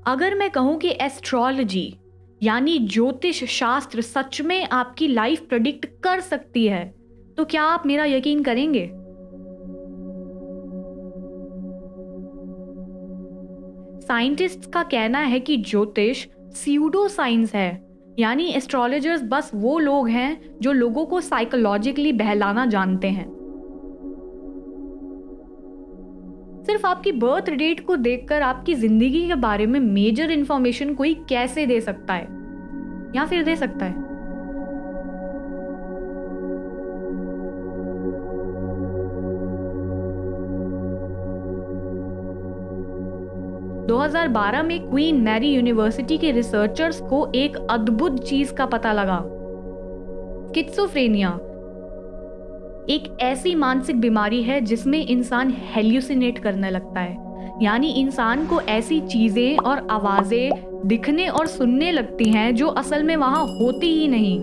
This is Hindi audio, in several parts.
अगर मैं कहूँ कि एस्ट्रोलॉजी यानी ज्योतिष शास्त्र सच में आपकी लाइफ प्रेडिक्ट कर सकती है, तो क्या आप मेरा यकीन करेंगे? साइंटिस्ट्स का कहना है कि ज्योतिष स्यूडो साइंस है, यानी एस्ट्रोलॉजर्स बस वो लोग हैं जो लोगों को साइकोलॉजिकली बहलाना जानते हैं। सिर्फ आपकी बर्थ डेट को देखकर आपकी जिंदगी के बारे में मेजर इंफॉर्मेशन कोई कैसे दे सकता है, या फिर दे सकता है? दो 2012 में क्वीन मैरी यूनिवर्सिटी के रिसर्चर्स को एक अद्भुत चीज का पता लगा। स्किज़ोफ्रेनिया एक ऐसी मानसिक बीमारी है जिसमें इंसान हेल्यूसिनेट करने लगता है, यानी इंसान को ऐसी चीजें और आवाजें दिखने और सुनने लगती हैं जो असल में वहां होती ही नहीं।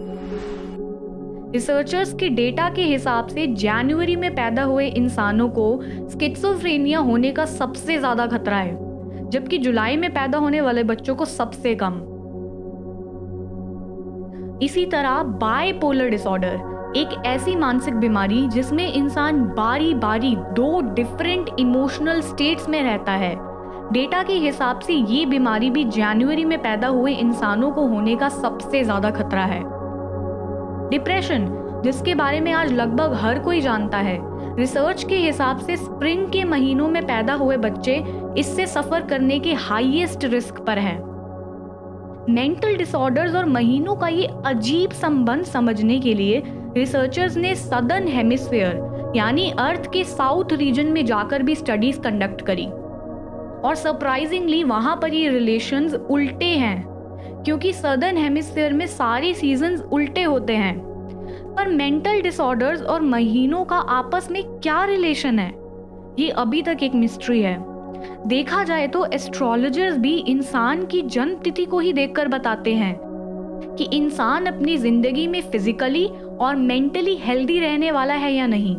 रिसर्चर्स के डेटा के हिसाब से जनवरी में पैदा हुए इंसानों को स्किज़ोफ्रेनिया होने का सबसे ज्यादा खतरा है, जबकि जुलाई में पैदा होने वाले बच्चों को सबसे कम। इसी तरह बाइपोलर डिसऑर्डर एक ऐसी मानसिक बीमारी जिसमें इंसान बारी बारी दो डिफरेंट इमोशनल स्टेट्स में रहता है। डेटा के हिसाब से ये बीमारी भी जनवरी में पैदा हुए इंसानों को होने का सबसे ज्यादा खतरा है। डिप्रेशन, जिसके बारे में आज लगभग हर कोई जानता है, रिसर्च के हिसाब से स्प्रिंग के महीनों में पैदा हुए बच्चे इससे सफर करने के हाईएस्ट रिस्क पर हैं। मेंटल डिसऑर्डर्स और महीनों का ये अजीब संबंध समझने के लिए रिसर्चर्स ने सदर्न हेमिस्फीयर यानी अर्थ के साउथ रीजन में जाकर भी स्टडीज कंडक्ट करी, और सरप्राइजिंगली वहां पर ये रिलेशंस उल्टे हैं, क्योंकि सदर्न हेमिस्फीयर में सारे सीजन्स उल्टे होते हैं। पर मेंटल डिसऑर्डर्स और महीनों का आपस में क्या रिलेशन है, ये अभी तक एक मिस्ट्री है। देखा जाए तो एस्ट्रोलॉजर्स भी इंसान की जन्म तिथि को ही देखकर बताते हैं कि इंसान अपनी जिंदगी में फिजिकली और मेंटली हेल्दी रहने वाला है या नहीं।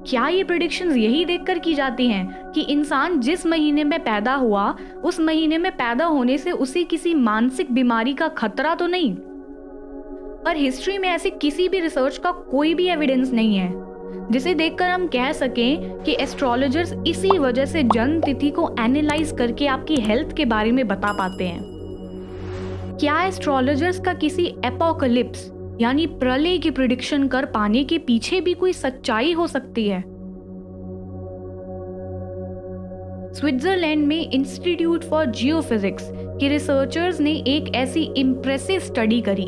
क्या ये प्रेडिक्शंस यही देखकर की जाती हैं कि इंसान जिस महीने में पैदा हुआ उस महीने में पैदा होने से उसे किसी मानसिक बीमारी का खतरा तो नहीं? पर हिस्ट्री में ऐसे किसी भी रिसर्च का कोई भी एविडेंस नहीं है जिसे देखकर हम कह सकें कि एस्ट्रोलॉजर्स इसी वजह से जन्म तिथि को एनालाइज करके आपकी हेल्थ के बारे में बता पाते हैं। क्या एस्ट्रोलॉजर्स का किसी एपोकलिप्स यानी प्रलय की प्रिडिक्शन कर पाने के पीछे भी कोई सच्चाई हो सकती है? स्विट्जरलैंड में इंस्टीट्यूट फॉर जियोफिजिक्स के रिसर्चर्स ने एक ऐसी इम्प्रेसिव स्टडी करी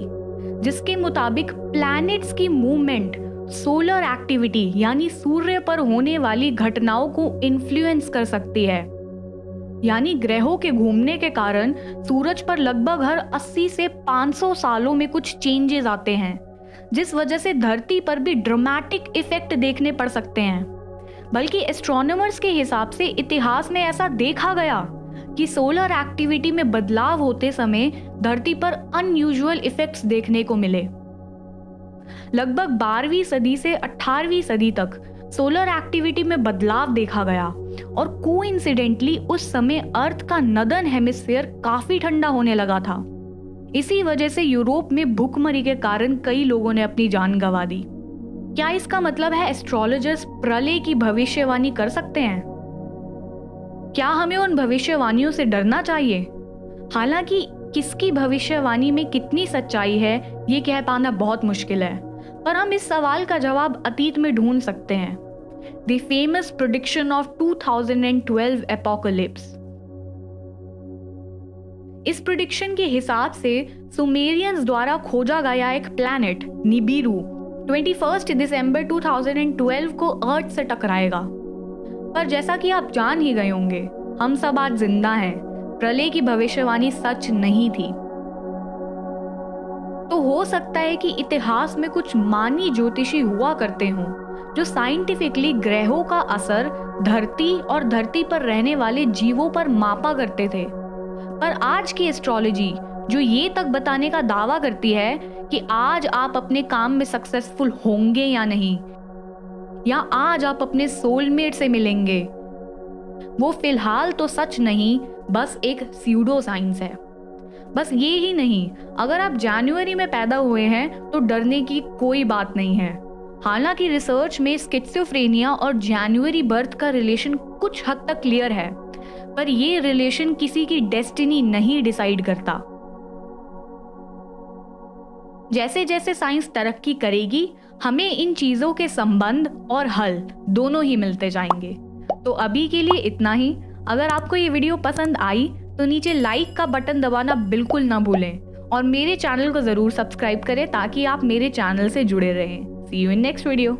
जिसके मुताबिक प्लैनेट्स की मूवमेंट सोलर एक्टिविटी यानी सूर्य पर होने वाली घटनाओं को इन्फ्लुएंस कर सकती है। यानी ग्रहों के घूमने के कारण सूरज पर लगभग हर 80 से 500 सालों में कुछ चेंजेस आते हैं, जिस वजह से धरती पर भी ड्रामेटिक इफेक्ट देखने पड़ सकते हैं। बल्कि एस्ट्रोनॉमर्स के हिसाब से इतिहास में ऐसा देखा गया कि सोलर एक्टिविटी में बदलाव होते समय धरती पर अनयूजुअल इफेक्ट्स देखने को मिले। लगभग 12वीं सदी से 18वीं सदी तक सोलर एक्टिविटी में बदलाव देखा गया, और कोइंसिडेंटली उस समय अर्थ का नदर्न हेमिस्फीयर काफी ठंडा होने लगा था। इसी वजह से यूरोप में भूखमरी के कारण कई लोगों ने अपनी जान गंवा दी। क्या इसका मतलब है एस्ट्रोलॉजर्स प्रलय की भविष्यवाणी कर सकते हैं? क्या हमें उन भविष्यवाणियों से डरना चाहिए? हालांकि किसकी भविष्यवाणी में कितनी सच्चाई है ये कह पाना बहुत मुश्किल है, पर हम इस सवाल का जवाब अतीत में ढूंढ सकते हैं। The famous prediction of 2012 apocalypse। इस प्रिडिक्शन के हिसाब से सुमेरियंस द्वारा खोजा गया एक प्लैनेट निबिरू 21 दिसंबर 2012 को अर्थ से टकराएगा। पर जैसा कि आप जान ही गए होंगे, हम सब आज जिंदा हैं। प्रलय की भविष्यवाणी सच नहीं थी। तो हो सकता है कि इतिहास में कुछ मानी ज्योतिषी हुआ करते हों जो साइंटिफिकली ग्रहों का असर धरती और धरती पर रहने वाले जीवों पर मापा करते थे। पर आज की एस्ट्रोलॉजी जो ये तक बताने का दावा करती है कि आज आप अपने काम में सक्सेसफुल होंगे या नहीं, या आज आप अपने सोलमेट से मिलेंगे, वो फिलहाल तो सच नहीं, बस एक स्यूडो साइंस है। बस ये ही नहीं, अगर आप जनवरी में पैदा हुए हैं तो डरने की कोई बात नहीं है। हालांकि रिसर्च में स्किज़ोफ्रेनिया और जनवरी बर्थ का रिलेशन कुछ हद तक क्लियर है, पर ये रिलेशन किसी की डेस्टिनी नहीं डिसाइड करता। जैसे जैसे साइंस तरक्की करेगी, हमें इन चीज़ों के संबंध और हल दोनों ही मिलते जाएंगे। तो अभी के लिए इतना ही। अगर आपको ये वीडियो पसंद आई तो नीचे लाइक का बटन दबाना बिल्कुल ना भूलें और मेरे चैनल को ज़रूर सब्सक्राइब करें ताकि आप मेरे चैनल से जुड़े रहें। सी यू इन नेक्स्ट वीडियो।